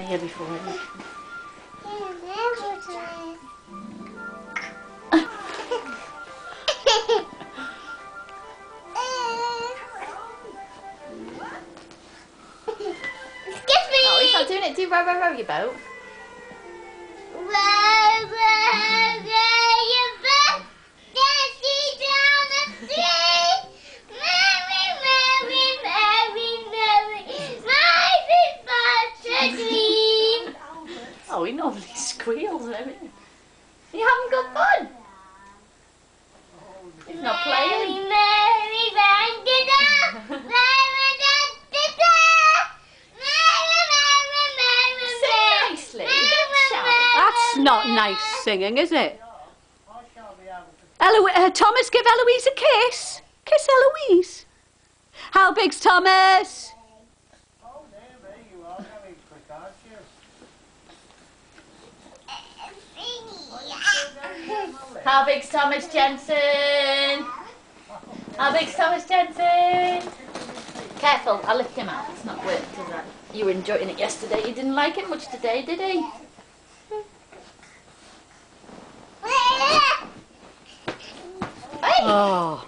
here before I leave. Excuse me! Oh, he's not doing it. Do row your boat. Oh, he normally squeals, doesn't he? You haven't got fun. He's not playing. Sing nicely. That's not nice singing, is it? Thomas, give Eloise a kiss. Kiss Eloise. How big's Thomas? How big's Thomas Jensen? How big's Thomas Jensen? Careful, I'll lift him out. It's not worked, is it? You were enjoying it yesterday. You didn't like it much today, did he? Oh.